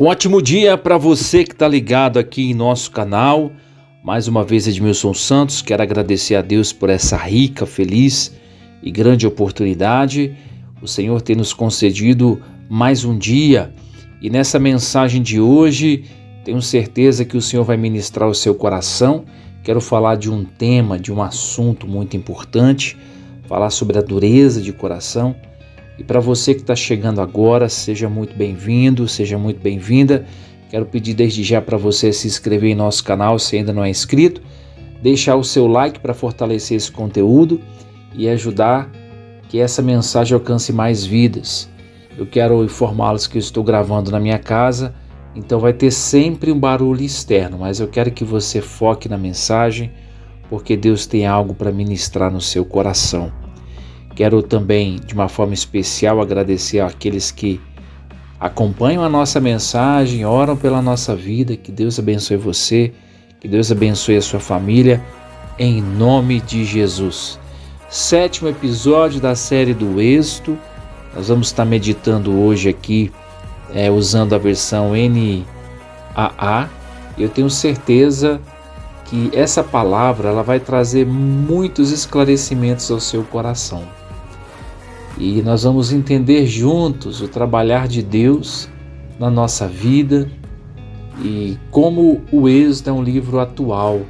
Um ótimo dia para você que está ligado aqui em nosso canal. Mais uma vez, Edmilson Santos, quero agradecer a Deus por essa rica, feliz e grande oportunidade. O Senhor tem nos concedido mais um dia e nessa mensagem de hoje, tenho certeza que o Senhor vai ministrar o seu coração. Quero falar de um tema, de um assunto muito importante, falar sobre a dureza de coração. E para você que está chegando agora, seja muito bem-vindo, seja muito bem-vinda. Quero pedir desde já para você se inscrever em nosso canal se ainda não é inscrito, deixar o seu like para fortalecer esse conteúdo e ajudar que essa mensagem alcance mais vidas. Eu quero informá-los que eu estou gravando na minha casa, então vai ter sempre um barulho externo, mas eu quero que você foque na mensagem, porque Deus tem algo para ministrar no seu coração. Quero também, de uma forma especial, agradecer àqueles que acompanham a nossa mensagem, oram pela nossa vida. Que Deus abençoe você, que Deus abençoe a sua família, em nome de Jesus. 7º episódio da série do Êxodo. Nós vamos estar meditando hoje aqui, usando a versão NAA. Eu tenho certeza que essa palavra ela vai trazer muitos esclarecimentos ao seu coração. E nós vamos entender juntos o trabalhar de Deus na nossa vida e como o Êxodo é um livro atual.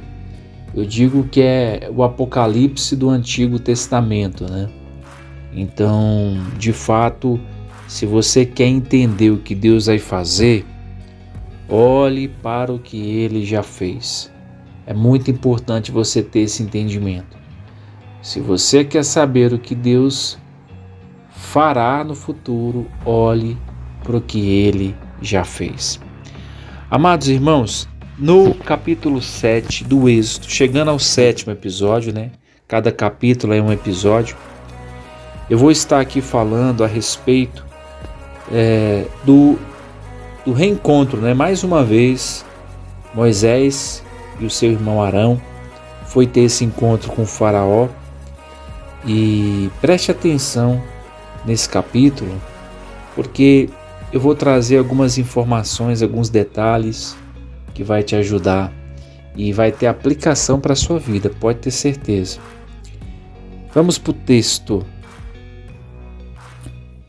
Eu digo que é o Apocalipse do Antigo Testamento, né? Então, de fato, se você quer entender o que Deus vai fazer, olhe para o que Ele já fez. É muito importante você ter esse entendimento. Se você quer saber o que Deus fará no futuro, olhe para o que Ele já fez. Amados irmãos, no capítulo 7 do Êxodo, chegando ao 7º episódio, né? Cada capítulo é um episódio. Eu vou estar aqui falando a respeito do reencontro, né? Mais uma vez, Moisés e o seu irmão Arão foi ter esse encontro com o faraó. E preste atenção nesse capítulo, porque eu vou trazer algumas informações, alguns detalhes que vai te ajudar e vai ter aplicação para a sua vida, pode ter certeza. Vamos para o texto.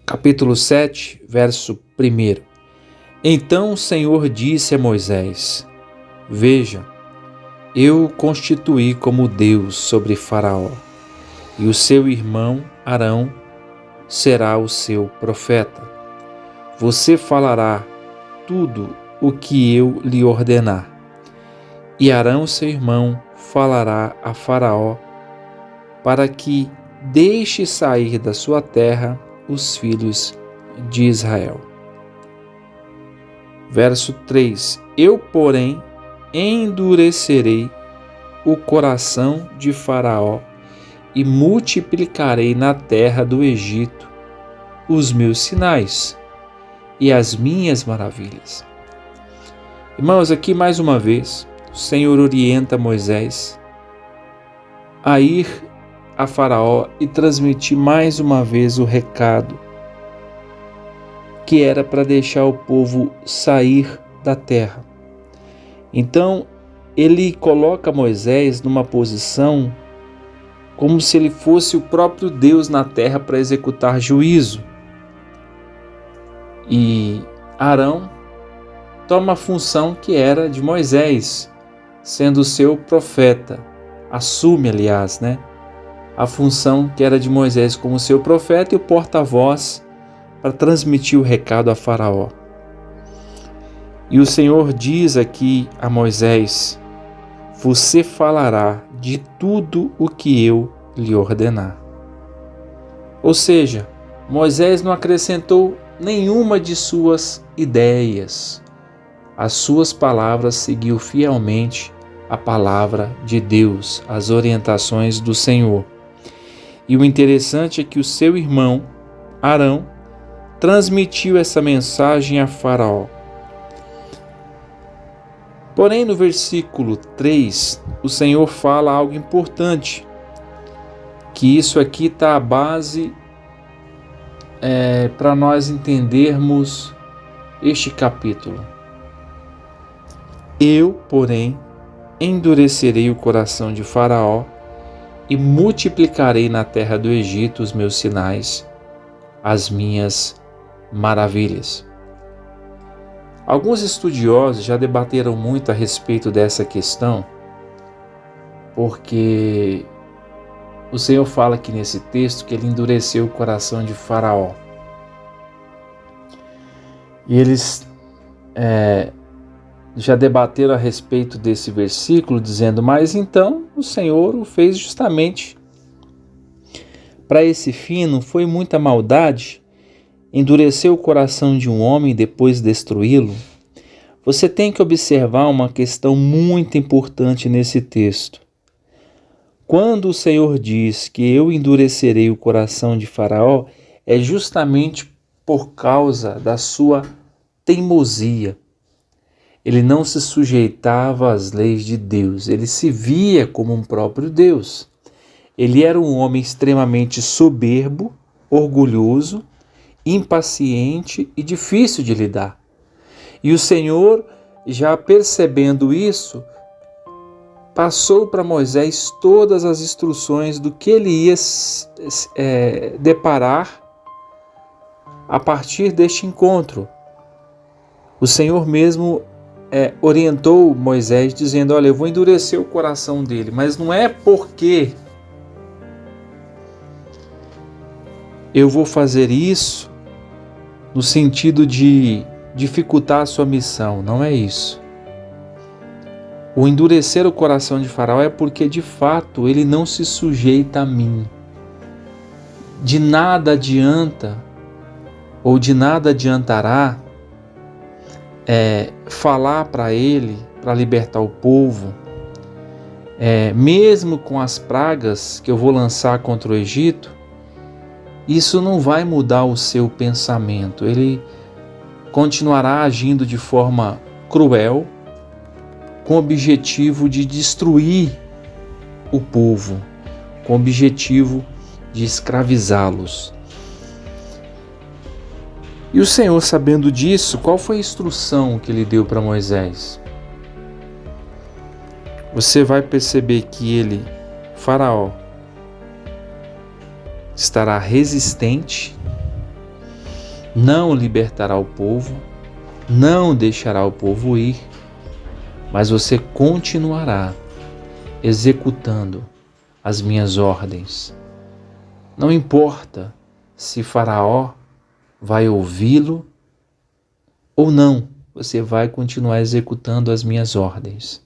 Capítulo 7, verso 1. Então o Senhor disse a Moisés: Veja, eu constituí como Deus sobre Faraó, e o seu irmão Arão será o seu profeta. Você falará tudo o que eu lhe ordenar. E Arão, seu irmão, falará a Faraó para que deixe sair da sua terra os filhos de Israel. Verso 3. Eu, porém, endurecerei o coração de Faraó e multiplicarei na terra do Egito os meus sinais e as minhas maravilhas. Irmãos, aqui mais uma vez, o Senhor orienta Moisés a ir a Faraó e transmitir mais uma vez o recado que era para deixar o povo sair da terra. Então, ele coloca Moisés numa posição como se ele fosse o próprio Deus na terra para executar juízo. E Arão toma a função que era de Moisés, sendo o seu profeta. Assume, aliás, a função que era de Moisés como seu profeta e o porta-voz para transmitir o recado a Faraó. E o Senhor diz aqui a Moisés: Você falará de tudo o que eu lhe ordenar. Ou seja, Moisés não acrescentou nenhuma de suas ideias. As suas palavras seguiu fielmente a palavra de Deus, as orientações do Senhor. E o interessante é que o seu irmão, Arão, transmitiu essa mensagem a Faraó. Porém, no versículo 3, o Senhor fala algo importante, que isso aqui está a base para nós entendermos este capítulo. Eu, porém, endurecerei o coração de Faraó e multiplicarei na terra do Egito os meus sinais, as minhas maravilhas. Alguns estudiosos já debateram muito a respeito dessa questão, porque o Senhor fala aqui nesse texto que ele endureceu o coração de Faraó. E eles já debateram a respeito desse versículo, dizendo: mas então o Senhor o fez justamente para esse fim. Não foi muita maldade endurecer o coração de um homem e depois destruí-lo? Você tem que observar uma questão muito importante nesse texto. Quando o Senhor diz que eu endurecerei o coração de Faraó, é justamente por causa da sua teimosia. Ele não se sujeitava às leis de Deus, ele se via como um próprio Deus. Ele era um homem extremamente soberbo, orgulhoso, impaciente e difícil de lidar. E o Senhor, já percebendo isso, passou para Moisés todas as instruções do que ele ia deparar a partir deste encontro. O Senhor mesmo orientou Moisés dizendo: olha, eu vou endurecer o coração dele, mas não é porque eu vou fazer isso no sentido de dificultar a sua missão. Não é isso. O endurecer o coração de Faraó é porque de fato ele não se sujeita a mim. De nada adianta ou de nada adiantará falar para ele, para libertar o povo, mesmo com as pragas que eu vou lançar contra o Egito. Isso não vai mudar o seu pensamento. Ele continuará agindo de forma cruel, com o objetivo de destruir o povo, com o objetivo de escravizá-los. E o Senhor, sabendo disso, qual foi a instrução que ele deu para Moisés? Você vai perceber que ele, Faraó, estará resistente, não libertará o povo, não deixará o povo ir, mas você continuará executando as minhas ordens. Não importa se Faraó vai ouvi-lo ou não, você vai continuar executando as minhas ordens.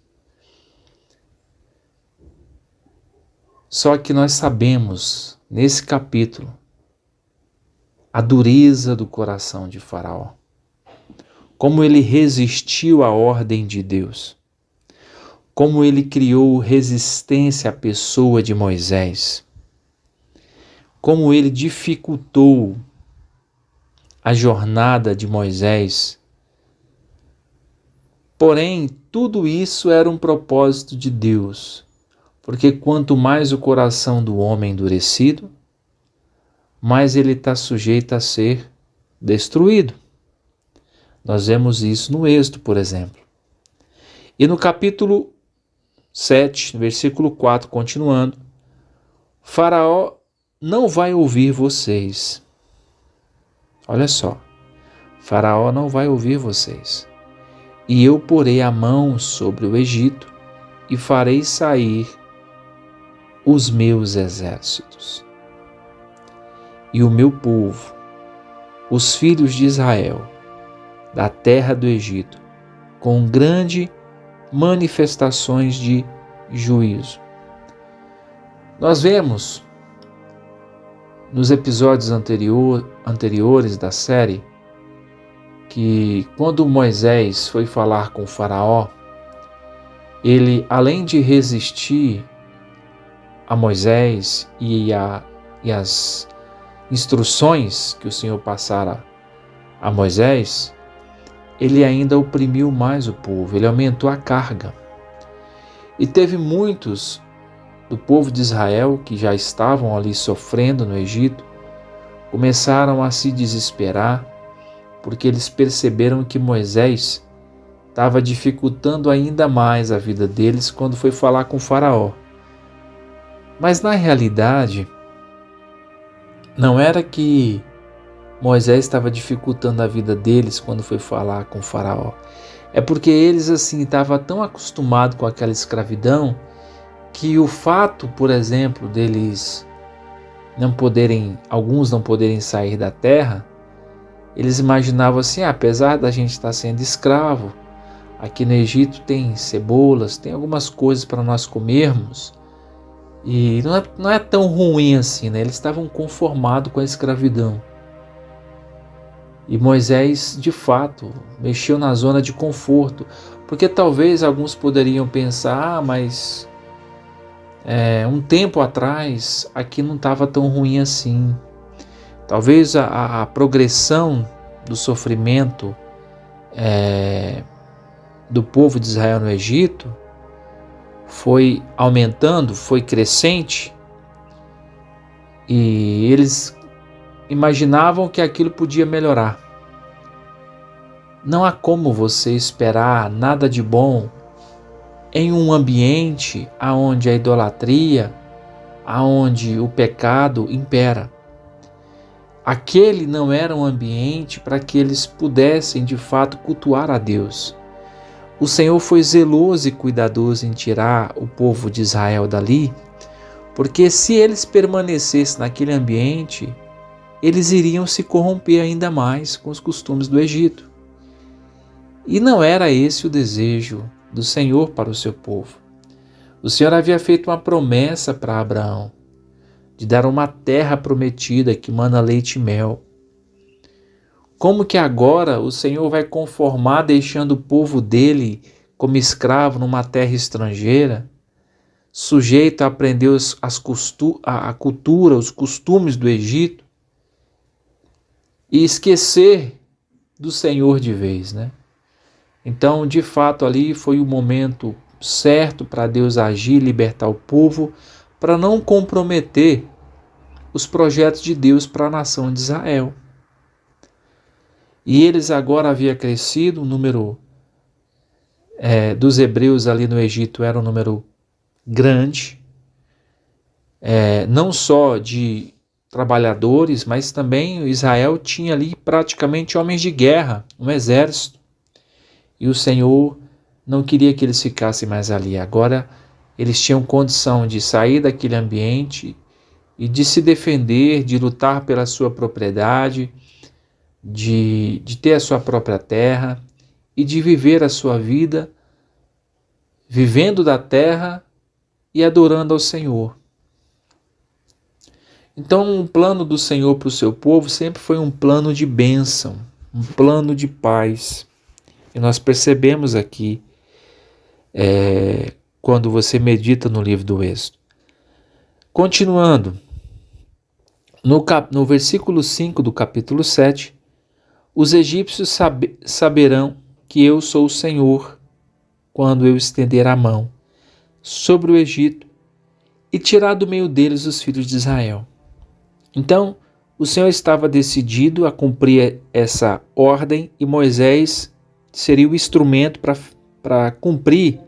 Só que nós sabemos, nesse capítulo, a dureza do coração de Faraó. Como ele resistiu à ordem de Deus. Como ele criou resistência à pessoa de Moisés. Como ele dificultou a jornada de Moisés. Porém, tudo isso era um propósito de Deus. Porque quanto mais o coração do homem endurecido, mais ele está sujeito a ser destruído. Nós vemos isso no Êxodo, por exemplo. E no capítulo 7, versículo 4, continuando, Faraó não vai ouvir vocês. Olha só, Faraó não vai ouvir vocês. E eu porei a mão sobre o Egito e farei sair os meus exércitos. E o meu povo, os filhos de Israel, da terra do Egito, com grandes manifestações de juízo. Nós vemos nos episódios anteriores da série que quando Moisés foi falar com o Faraó, ele, além de resistir a Moisés e as instruções que o Senhor passara a Moisés, ele ainda oprimiu mais o povo, ele aumentou a carga. E teve muitos do povo de Israel que já estavam ali sofrendo no Egito, começaram a se desesperar, porque eles perceberam que Moisés estava dificultando ainda mais a vida deles quando foi falar com o Faraó. Mas na realidade, não era que Moisés estava dificultando a vida deles quando foi falar com o Faraó. É porque eles estavam tão acostumados com aquela escravidão que o fato, por exemplo, deles alguns não poderem sair da terra, eles imaginavam assim, apesar da gente estar sendo escravo, aqui no Egito tem cebolas, tem algumas coisas para nós comermos, e não é tão ruim assim, né? Eles estavam conformados com a escravidão. E Moisés, de fato, mexeu na zona de conforto, porque talvez alguns poderiam pensar, mas um tempo atrás aqui não estava tão ruim assim. Talvez a progressão do sofrimento do povo de Israel no Egito foi aumentando, foi crescente, e eles imaginavam que aquilo podia melhorar. Não há como você esperar nada de bom em um ambiente onde a idolatria, onde o pecado impera. Aquele não era um ambiente para que eles pudessem de fato cultuar a Deus. O Senhor foi zeloso e cuidadoso em tirar o povo de Israel dali, porque se eles permanecessem naquele ambiente, eles iriam se corromper ainda mais com os costumes do Egito. E não era esse o desejo do Senhor para o seu povo. O Senhor havia feito uma promessa para Abraão, de dar uma terra prometida que mana leite e mel. Como que agora o Senhor vai conformar deixando o povo dele como escravo numa terra estrangeira, sujeito a aprender a cultura, os costumes do Egito, e esquecer do Senhor de vez, né? Então, de fato, ali foi o momento certo para Deus agir e libertar o povo, para não comprometer os projetos de Deus para a nação de Israel. E eles agora haviam crescido, o número dos hebreus ali no Egito era um número grande, não só de trabalhadores, mas também Israel tinha ali praticamente homens de guerra, um exército. E o Senhor não queria que eles ficassem mais ali. Agora eles tinham condição de sair daquele ambiente e de se defender, de lutar pela sua propriedade, de ter a sua própria terra e de viver a sua vida vivendo da terra e adorando ao Senhor. Então, o plano do Senhor para o seu povo sempre foi um plano de bênção, um plano de paz. E nós percebemos aqui, quando você medita no livro do Êxodo. Continuando, no versículo 5 do capítulo 7, os egípcios saberão que eu sou o Senhor, quando eu estender a mão sobre o Egito e tirar do meio deles os filhos de Israel. Então, o Senhor estava decidido a cumprir essa ordem e Moisés seria o instrumento para cumprir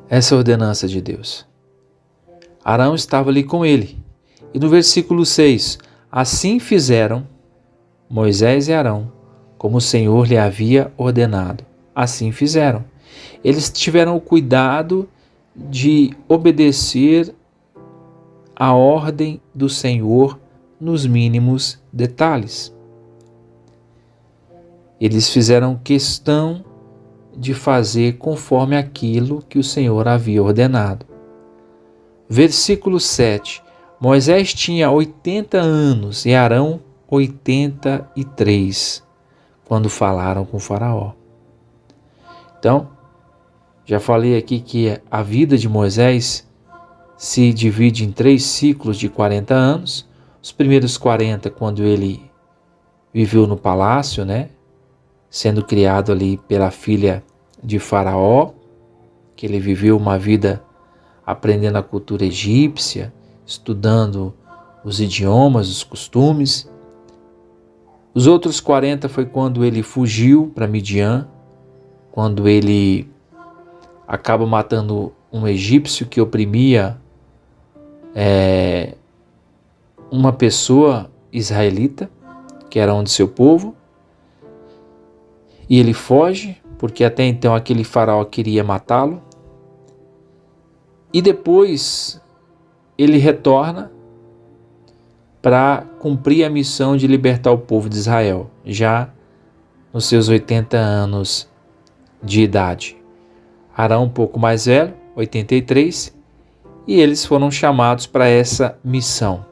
essa ordenança de Deus. Arão estava ali com ele. E no versículo 6, assim fizeram Moisés e Arão, como o Senhor lhe havia ordenado. Assim fizeram. Eles tiveram o cuidado de obedecer a ordem do Senhor nos mínimos detalhes. Eles fizeram questão de fazer conforme aquilo que o Senhor havia ordenado. Versículo 7. Moisés tinha 80 anos e Arão 83, quando falaram com Faraó. Então, já falei aqui que a vida de Moisés se divide em 3 ciclos de 40 anos. Os primeiros 40, quando ele viveu no palácio, né? Sendo criado ali pela filha de Faraó, que ele viveu uma vida aprendendo a cultura egípcia, estudando os idiomas, os costumes. Os outros 40 foi quando ele fugiu para Midian, quando ele acaba matando um egípcio que oprimia uma pessoa israelita, que era um de seu povo, e ele foge, porque até então aquele faraó queria matá-lo, e depois ele retorna para cumprir a missão de libertar o povo de Israel, já nos seus 80 anos de idade. Arão um pouco mais velho, 83, e eles foram chamados para essa missão.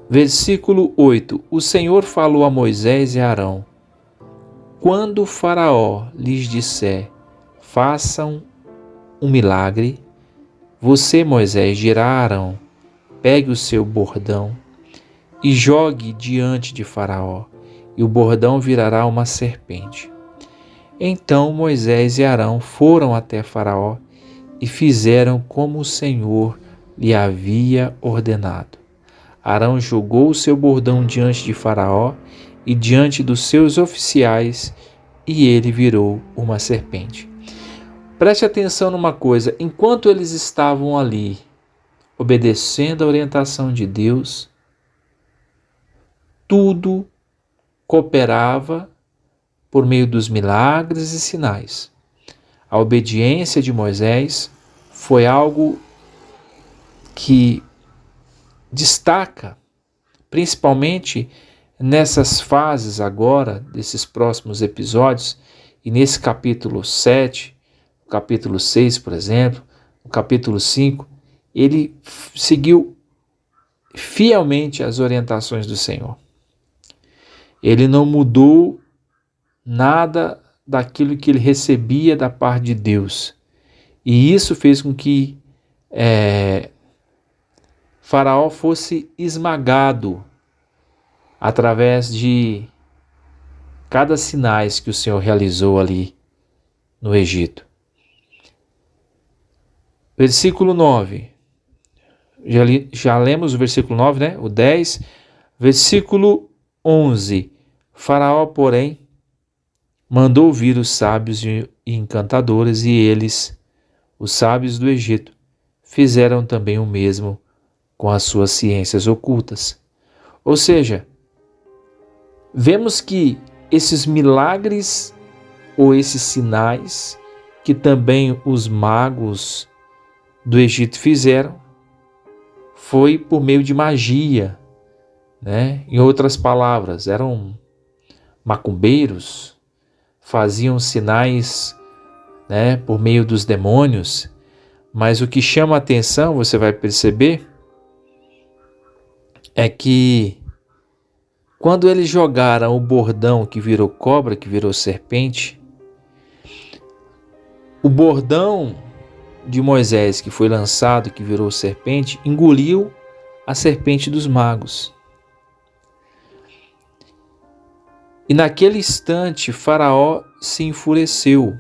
Versículo 8. O Senhor falou a Moisés e a Arão: quando o Faraó lhes disser, façam um milagre, você, Moisés, dirá a Arão: pegue o seu bordão e jogue diante de Faraó, e o bordão virará uma serpente. Então Moisés e Arão foram até Faraó e fizeram como o Senhor lhe havia ordenado. Arão jogou o seu bordão diante de Faraó e diante dos seus oficiais, e ele virou uma serpente. Preste atenção numa coisa: enquanto eles estavam ali, obedecendo a orientação de Deus, tudo cooperava por meio dos milagres e sinais. A obediência de Moisés foi algo que destaca, principalmente nessas fases agora, desses próximos episódios, e nesse capítulo 7, no capítulo 6, por exemplo, no capítulo 5, ele seguiu fielmente as orientações do Senhor. Ele não mudou nada daquilo que ele recebia da parte de Deus. E isso fez com que Faraó fosse esmagado através de cada sinais que o Senhor realizou ali no Egito. Versículo 9. Já lemos o versículo 9, né? O 10. Versículo 11. Faraó, porém, mandou vir os sábios e encantadores, e eles, os sábios do Egito, fizeram também o mesmo com as suas ciências ocultas. Ou seja, vemos que esses milagres ou esses sinais que também os magos do Egito fizeram foi por meio de magia, né? Em outras palavras, eram macumbeiros, faziam sinais, né, por meio dos demônios. Mas o que chama a atenção, você vai perceber, é que quando eles jogaram o bordão que virou cobra, que virou serpente, o bordão de Moisés que foi lançado, que virou serpente, engoliu a serpente dos magos. E naquele instante, Faraó se enfureceu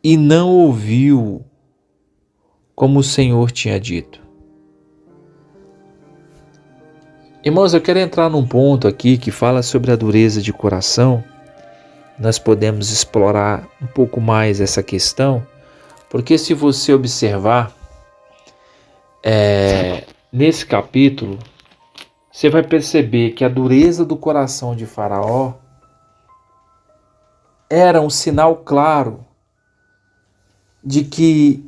e não ouviu como o Senhor tinha dito. Irmãos, eu quero entrar num ponto aqui que fala sobre a dureza de coração. Nós podemos explorar um pouco mais essa questão, porque se você observar nesse capítulo, você vai perceber que a dureza do coração de Faraó era um sinal claro de que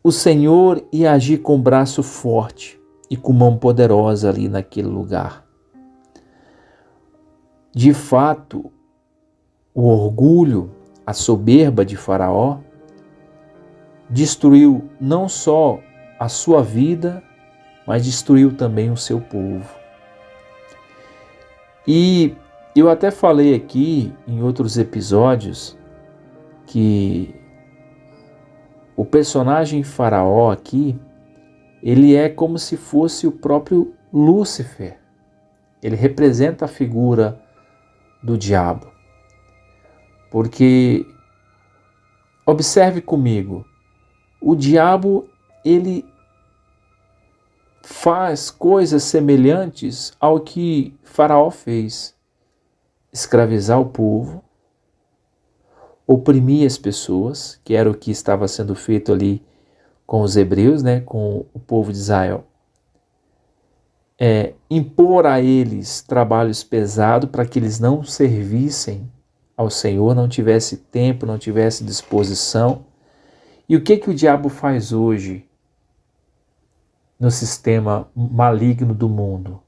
o Senhor ia agir com braço forte e com mão poderosa ali naquele lugar. De fato, o orgulho, a soberba de Faraó destruiu não só a sua vida, mas destruiu também o seu povo. E eu até falei aqui em outros episódios que o personagem Faraó aqui, ele é como se fosse o próprio Lúcifer. Ele representa a figura do diabo. Porque, observe comigo, o diabo, ele faz coisas semelhantes ao que Faraó fez: escravizar o povo, oprimir as pessoas, que era o que estava sendo feito ali com os hebreus, né, com o povo de Israel. Impor a eles trabalhos pesados para que eles não servissem ao Senhor, não tivesse tempo, não tivesse disposição. E o que o diabo faz hoje no sistema maligno do mundo?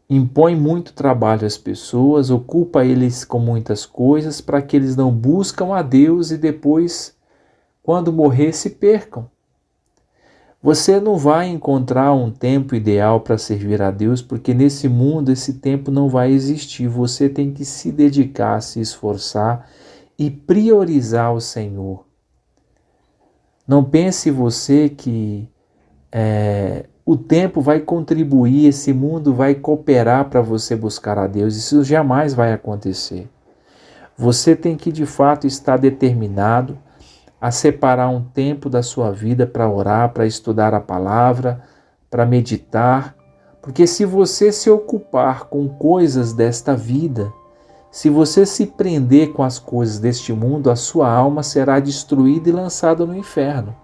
Impõe muito trabalho às pessoas, ocupa eles com muitas coisas para que eles não buscam a Deus e depois, quando morrer, se percam. Você não vai encontrar um tempo ideal para servir a Deus, porque nesse mundo esse tempo não vai existir. Você tem que se dedicar, se esforçar e priorizar o Senhor. Não pense você que o tempo vai contribuir, esse mundo vai cooperar para você buscar a Deus. Isso jamais vai acontecer. Você tem que de fato estar determinado a separar um tempo da sua vida para orar, para estudar a palavra, para meditar, porque se você se ocupar com coisas desta vida, se você se prender com as coisas deste mundo, a sua alma será destruída e lançada no inferno.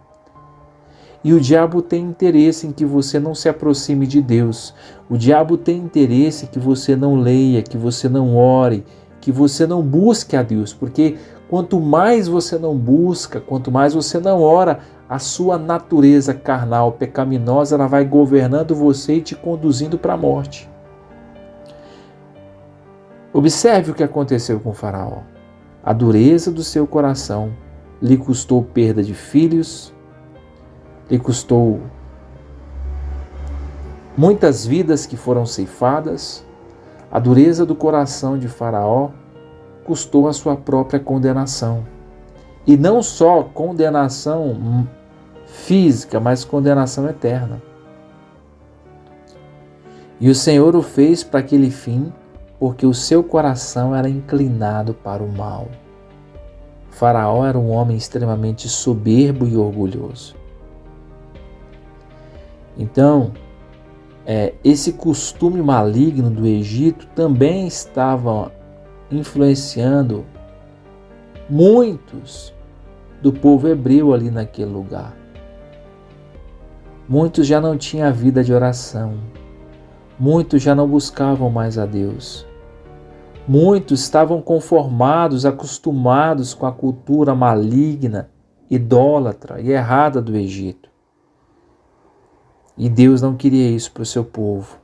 E o diabo tem interesse em que você não se aproxime de Deus. O diabo tem interesse que você não leia, que você não ore, que você não busque a Deus, porque quanto mais você não busca, quanto mais você não ora, a sua natureza carnal, pecaminosa, ela vai governando você e te conduzindo para a morte. Observe o que aconteceu com Faraó. A dureza do seu coração lhe custou perda de filhos, lhe custou muitas vidas que foram ceifadas. A dureza do coração de Faraó custou a sua própria condenação. E não só condenação física, mas condenação eterna. E o Senhor o fez para aquele fim, porque o seu coração era inclinado para o mal. Faraó era um homem extremamente soberbo e orgulhoso. Então, esse costume maligno do Egito também estava influenciando muitos do povo hebreu ali naquele lugar. Muitos já não tinham a vida de oração. Muitos já não buscavam mais a Deus. Muitos estavam conformados, acostumados com a cultura maligna, idólatra e errada do Egito. E Deus não queria isso para o seu povo.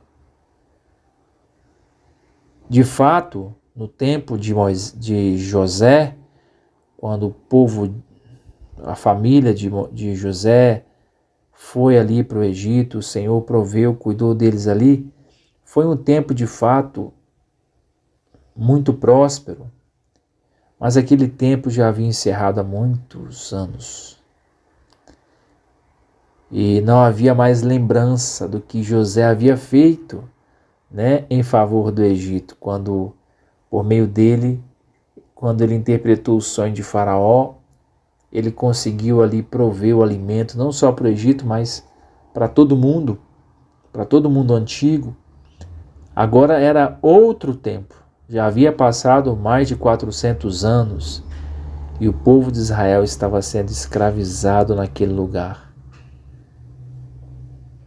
De fato, no tempo de José, quando o povo, a família de José foi ali para o Egito, o Senhor proveu, cuidou deles ali, foi um tempo de fato muito próspero, mas aquele tempo já havia encerrado há muitos anos. E não havia mais lembrança do que José havia feito, em favor do Egito, quando, por meio dele, quando ele interpretou o sonho de Faraó, ele conseguiu ali prover o alimento, não só para o Egito, mas para todo mundo antigo. Agora era outro tempo, já havia passado mais de 400 anos e o povo de Israel estava sendo escravizado naquele lugar.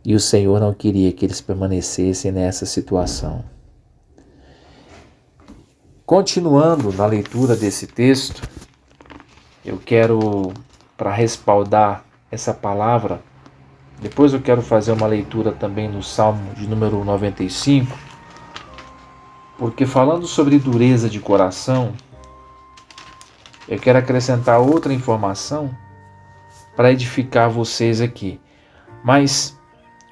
E o Senhor não queria que eles permanecessem nessa situação. Continuando na leitura desse texto, eu quero, para respaldar essa palavra, depois eu quero fazer uma leitura também no Salmo de número 95, porque falando sobre dureza de coração, eu quero acrescentar outra informação para edificar vocês aqui. Mas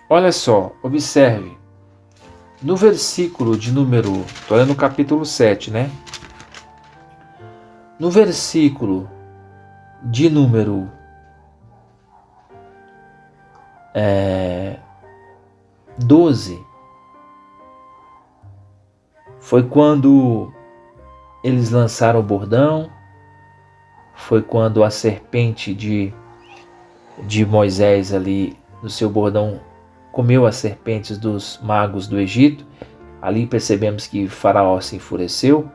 olha só, observe, no versículo de número, estou lendo no capítulo 7, No versículo de número 12, foi quando eles lançaram o bordão, foi quando a serpente de Moisés ali, no seu bordão, comeu as serpentes dos magos do Egito. Ali percebemos que Faraó se enfureceu.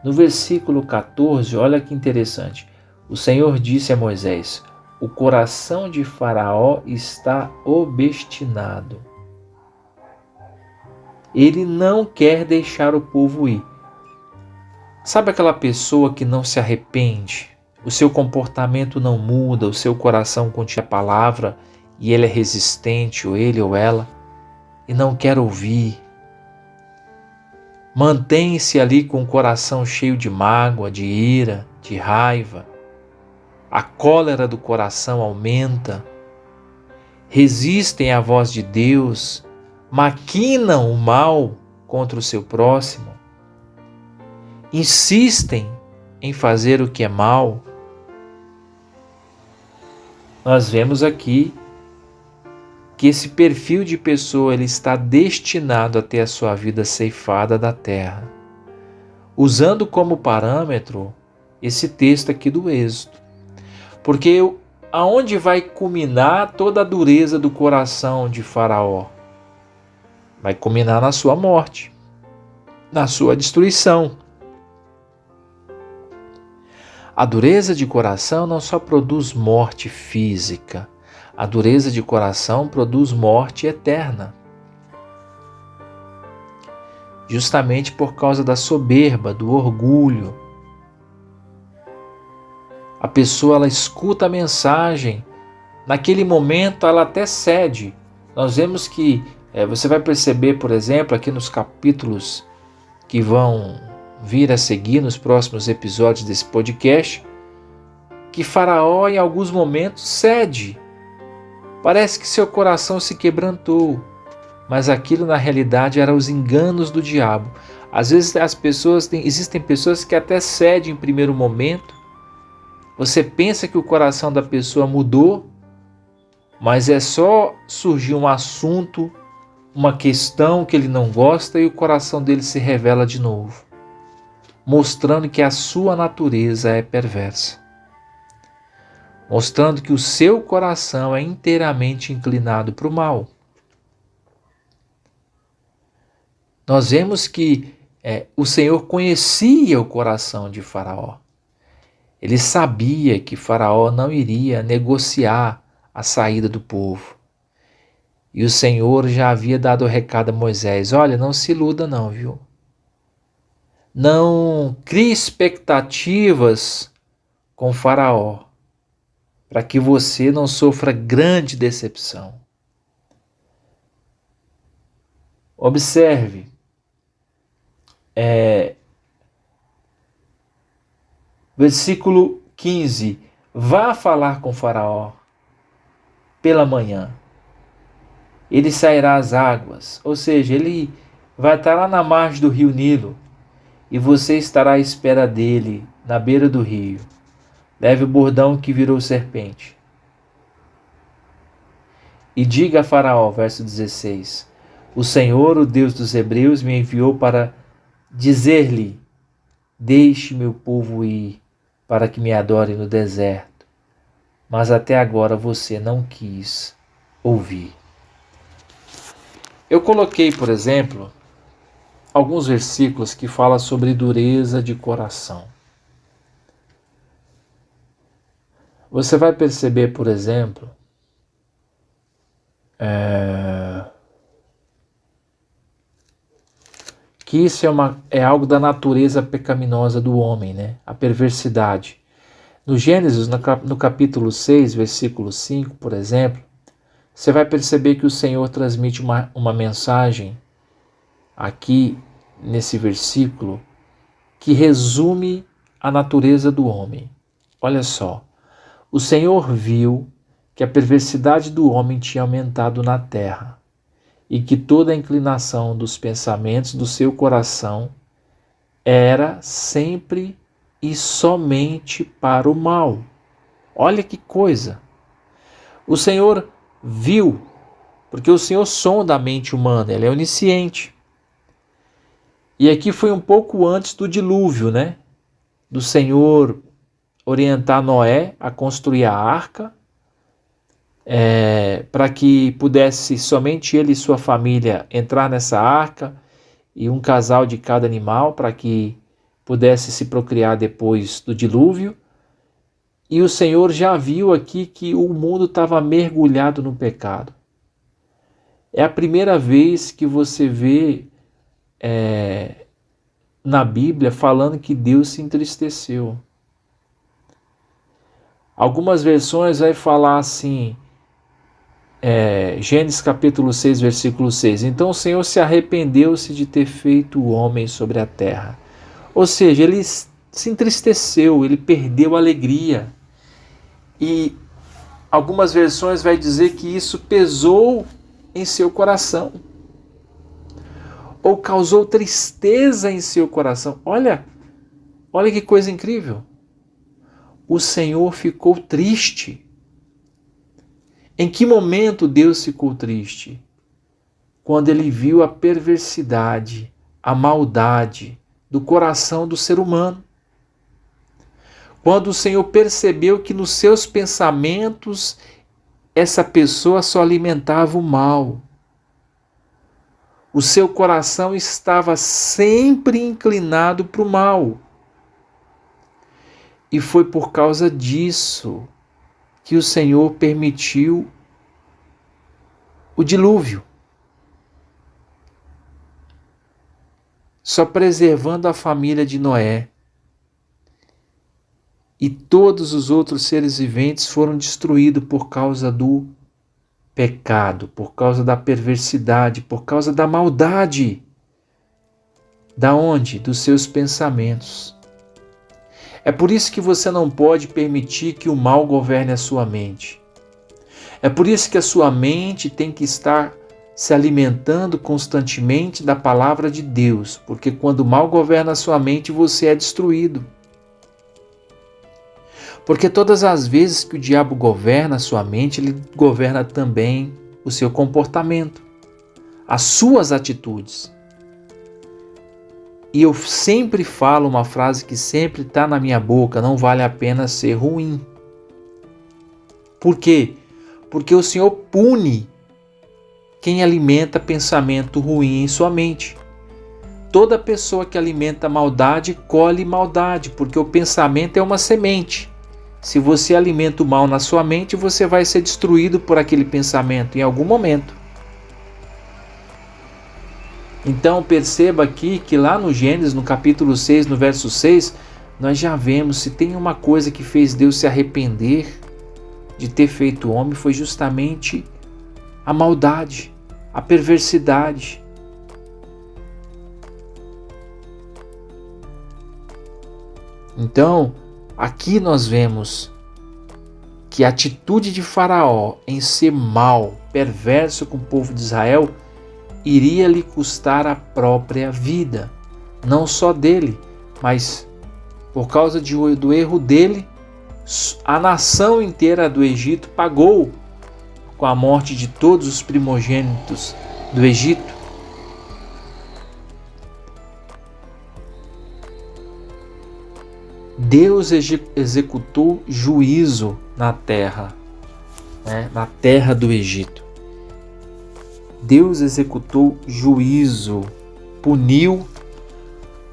No versículo 14, olha que interessante. O Senhor disse a Moisés: o coração de Faraó está obstinado. Ele não quer deixar o povo ir. Sabe aquela pessoa que não se arrepende? O seu comportamento não muda, o seu coração continua a palavra e ele é resistente, ou ele ou ela, e não quer ouvir. Mantém-se ali com o coração cheio de mágoa, de ira, de raiva. A cólera do coração aumenta. Resistem à voz de Deus, maquinam o mal contra o seu próximo. Insistem em fazer o que é mal. Nós vemos aqui que esse perfil de pessoa ele está destinado a ter a sua vida ceifada da terra. Usando como parâmetro esse texto aqui do Êxodo. Porque aonde vai culminar toda a dureza do coração de Faraó? Vai culminar na sua morte, na sua destruição. A dureza de coração não só produz morte física, a dureza de coração produz morte eterna. Justamente por causa da soberba, do orgulho. A pessoa ela escuta a mensagem, naquele momento ela até cede. Nós vemos que, você vai perceber, por exemplo, aqui nos capítulos que vão vir a seguir nos próximos episódios desse podcast, que Faraó em alguns momentos cede. Parece que seu coração se quebrantou, mas aquilo na realidade eram os enganos do diabo. Às vezes existem pessoas que até cedem em primeiro momento. Você pensa que o coração da pessoa mudou, mas é só surgir um assunto, uma questão que ele não gosta e o coração dele se revela de novo, mostrando que a sua natureza é perversa, mostrando que o seu coração é inteiramente inclinado para o mal. Nós vemos que o Senhor conhecia o coração de Faraó. Ele sabia que Faraó não iria negociar a saída do povo. E o Senhor já havia dado o recado a Moisés: olha, não se iluda não, viu? Não crie expectativas com Faraó, para que você não sofra grande decepção. Observe, versículo 15, vá falar com Faraó pela manhã. Ele sairá às águas, ou seja, ele vai estar lá na margem do rio Nilo, e você estará à espera dele na beira do rio. Leve o bordão que virou serpente. E diga a Faraó, verso 16, o Senhor, o Deus dos Hebreus, me enviou para dizer-lhe: deixe meu povo ir, para que me adore no deserto. Mas até agora você não quis ouvir. Eu coloquei, por exemplo, alguns versículos que falam sobre dureza de coração. Você vai perceber, por exemplo, que isso é algo da natureza pecaminosa do homem, né? A perversidade. No Gênesis, no capítulo 6, versículo 5, por exemplo, você vai perceber que o Senhor transmite uma mensagem aqui nesse versículo que resume a natureza do homem. Olha só, o Senhor viu que a perversidade do homem tinha aumentado na terra e que toda a inclinação dos pensamentos do seu coração era sempre e somente para o mal. Olha que coisa! O Senhor viu, porque o Senhor sonda a mente humana, ele é onisciente. E aqui foi um pouco antes do dilúvio, né? Do Senhor orientar Noé a construir a arca, para que pudesse somente ele e sua família entrar nessa arca, e um casal de cada animal, para que pudesse se procriar depois do dilúvio. E o Senhor já viu aqui que o mundo estava mergulhado no pecado. É a primeira vez que você vê na Bíblia falando que Deus se entristeceu. Algumas versões vai falar assim, Gênesis capítulo 6, versículo 6. Então o Senhor se arrependeu-se de ter feito o homem sobre a terra. Ou seja, ele se entristeceu, ele perdeu a alegria. E algumas versões vai dizer que isso pesou em seu coração, ou causou tristeza em seu coração. Olha que coisa incrível. O Senhor ficou triste. Em que momento Deus ficou triste? Quando ele viu a perversidade, a maldade do coração do ser humano. Quando o Senhor percebeu que nos seus pensamentos essa pessoa só alimentava o mal. O seu coração estava sempre inclinado para o mal. E foi por causa disso que o Senhor permitiu o dilúvio, só preservando a família de Noé. E todos os outros seres viventes foram destruídos por causa do pecado, por causa da perversidade, por causa da maldade. Da onde? Dos seus pensamentos. É por isso que você não pode permitir que o mal governe a sua mente. É por isso que a sua mente tem que estar se alimentando constantemente da palavra de Deus, porque quando o mal governa a sua mente, você é destruído. Porque todas as vezes que o diabo governa a sua mente, ele governa também o seu comportamento, as suas atitudes. E eu sempre falo uma frase que sempre está na minha boca: não vale a pena ser ruim. Por quê? Porque o Senhor pune quem alimenta pensamento ruim em sua mente. Toda pessoa que alimenta maldade, colhe maldade, porque o pensamento é uma semente. Se você alimenta o mal na sua mente, você vai ser destruído por aquele pensamento em algum momento. Então perceba aqui que lá no Gênesis, no capítulo 6, no verso 6, nós já vemos, se tem uma coisa que fez Deus se arrepender de ter feito o homem, foi justamente a maldade, a perversidade. Então, aqui nós vemos que a atitude de Faraó em ser mau, perverso com o povo de Israel, iria lhe custar a própria vida. Não só dele, mas por causa do erro dele, a nação inteira do Egito pagou com a morte de todos os primogênitos do Egito. Deus executou juízo na terra, na terra do Egito. Deus executou juízo, puniu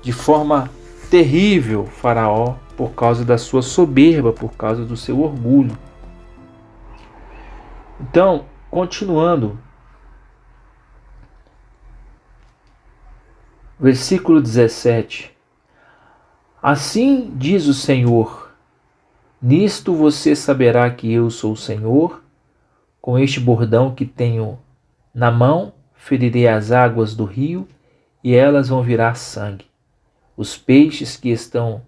de forma terrível Faraó por causa da sua soberba, por causa do seu orgulho. Então, continuando, versículo 17. Assim diz o Senhor: nisto você saberá que eu sou o Senhor. Com este bordão que tenho na mão, ferirei as águas do rio, e elas vão virar sangue. Os peixes que estão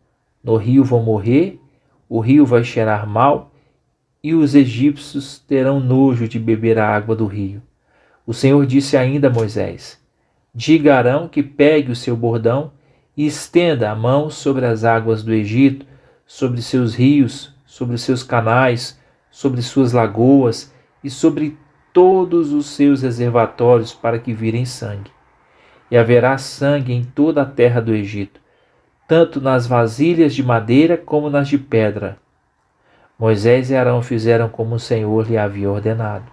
no rio vão morrer, o rio vai cheirar mal, e os egípcios terão nojo de beber a água do rio. O Senhor disse ainda a Moisés: diga a Arão que pegue o seu bordão e estenda a mão sobre as águas do Egito, sobre seus rios, sobre seus canais, sobre suas lagoas e sobre todos os seus reservatórios, para que virem sangue. E haverá sangue em toda a terra do Egito, tanto nas vasilhas de madeira como nas de pedra. Moisés e Arão fizeram como o Senhor lhe havia ordenado.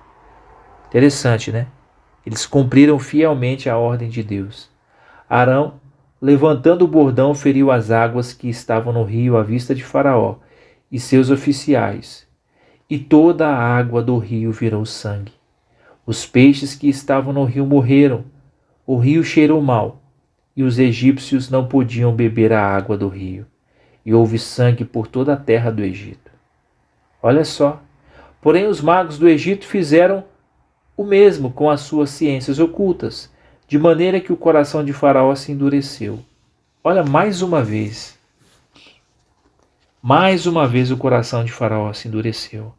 Interessante, né? Eles cumpriram fielmente a ordem de Deus. Arão, levantando o bordão, feriu as águas que estavam no rio à vista de Faraó e seus oficiais, e toda a água do rio virou sangue. Os peixes que estavam no rio morreram, o rio cheirou mal, e os egípcios não podiam beber a água do rio, e houve sangue por toda a terra do Egito. Olha só, porém os magos do Egito fizeram o mesmo com as suas ciências ocultas, de maneira que o coração de Faraó se endureceu. Olha, mais uma vez o coração de Faraó se endureceu,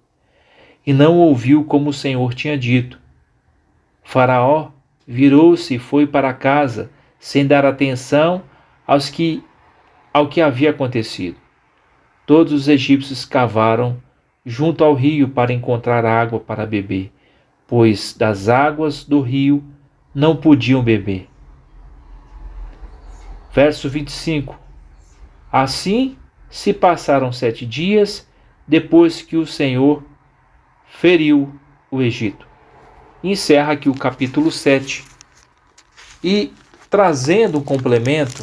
e não ouviu como o Senhor tinha dito. Faraó virou-se e foi para casa, sem dar atenção ao que havia acontecido. Todos os egípcios cavaram junto ao rio para encontrar água para beber, pois das águas do rio não podiam beber. Verso 25. Assim se passaram 7 dias depois que o Senhor feriu o Egito. Encerra aqui o capítulo 7. E trazendo um complemento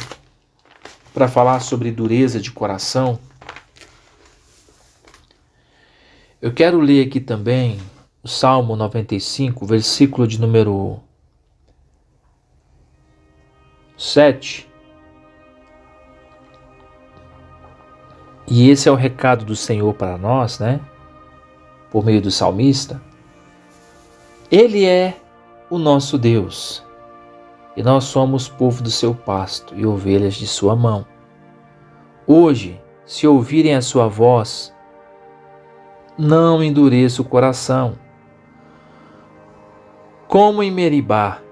para falar sobre dureza de coração, eu quero ler aqui também o Salmo 95, versículo de número 7. E esse é o recado do Senhor para nós, né? Por meio do salmista. Ele é o nosso Deus, e nós somos povo do seu pasto e ovelhas de sua mão. Hoje, se ouvirem a sua voz, não endureça o coração, como em Meribá,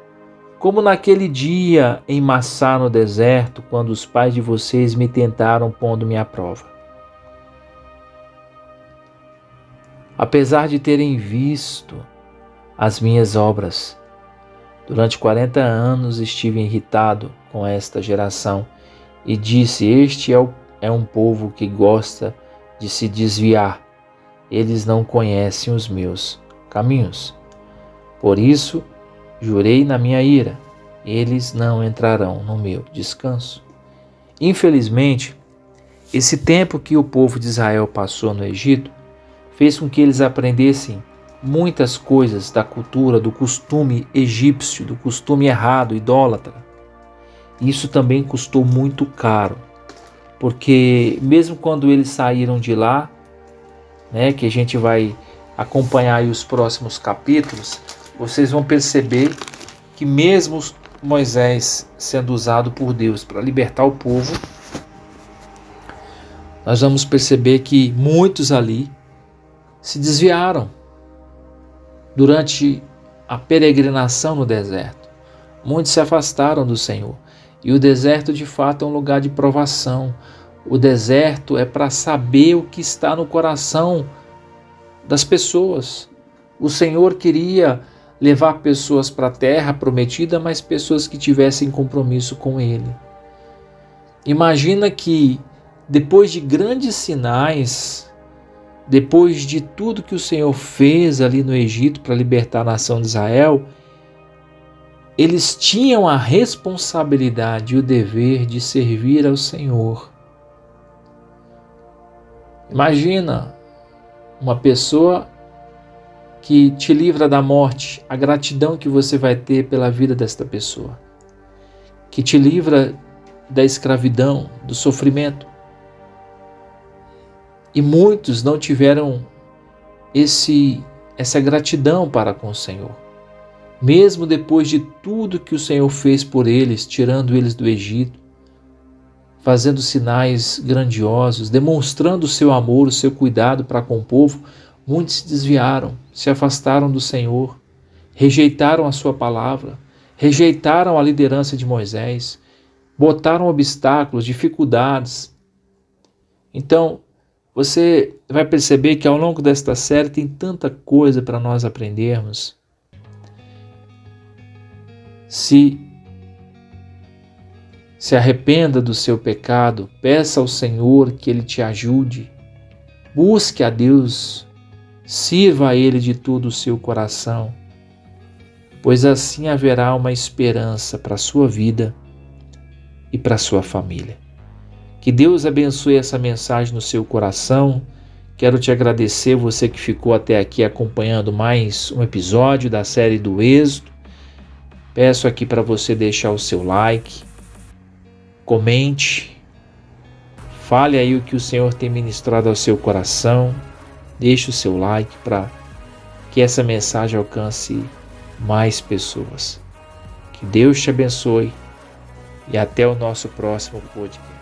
como naquele dia em Massá no deserto, quando os pais de vocês me tentaram pondo-me à prova. Apesar de terem visto as minhas obras, durante 40 anos estive irritado com esta geração e disse: este é um povo que gosta de se desviar. Eles não conhecem os meus caminhos. Por isso, jurei na minha ira, eles não entrarão no meu descanso. Infelizmente, esse tempo que o povo de Israel passou no Egito fez com que eles aprendessem muitas coisas da cultura, do costume egípcio, do costume errado, idólatra. Isso também custou muito caro, porque mesmo quando eles saíram de lá, né, que a gente vai acompanhar aí os próximos capítulos, vocês vão perceber que mesmo Moisés sendo usado por Deus para libertar o povo, nós vamos perceber que muitos ali se desviaram durante a peregrinação no deserto. Muitos se afastaram do Senhor. E o deserto de fato é um lugar de provação. O deserto é para saber o que está no coração das pessoas. O Senhor queria levar pessoas para a terra prometida, mas pessoas que tivessem compromisso com Ele. Imagina que depois de grandes sinais, depois de tudo que o Senhor fez ali no Egito para libertar a nação de Israel, eles tinham a responsabilidade e o dever de servir ao Senhor. Imagina uma pessoa que te livra da morte, a gratidão que você vai ter pela vida desta pessoa, que te livra da escravidão, do sofrimento. E muitos não tiveram essa gratidão para com o Senhor. Mesmo depois de tudo que o Senhor fez por eles, tirando eles do Egito, fazendo sinais grandiosos, demonstrando o seu amor, o seu cuidado para com o povo, muitos se desviaram, se afastaram do Senhor, rejeitaram a sua palavra, rejeitaram a liderança de Moisés, botaram obstáculos, dificuldades. Então, você vai perceber que ao longo desta série tem tanta coisa para nós aprendermos. Se arrependa do seu pecado, peça ao Senhor que Ele te ajude Busque a Deus, sirva a Ele de todo o seu coração, pois assim haverá uma esperança para a sua vida e para a sua família. Que Deus abençoe essa mensagem no seu coração. Quero te agradecer, você que ficou até aqui acompanhando mais um episódio da série do Êxodo. Peço aqui para você deixar o seu like, comente, fale aí o que o Senhor tem ministrado ao seu coração. Deixe o seu like para que essa mensagem alcance mais pessoas. Que Deus te abençoe e até o nosso próximo podcast.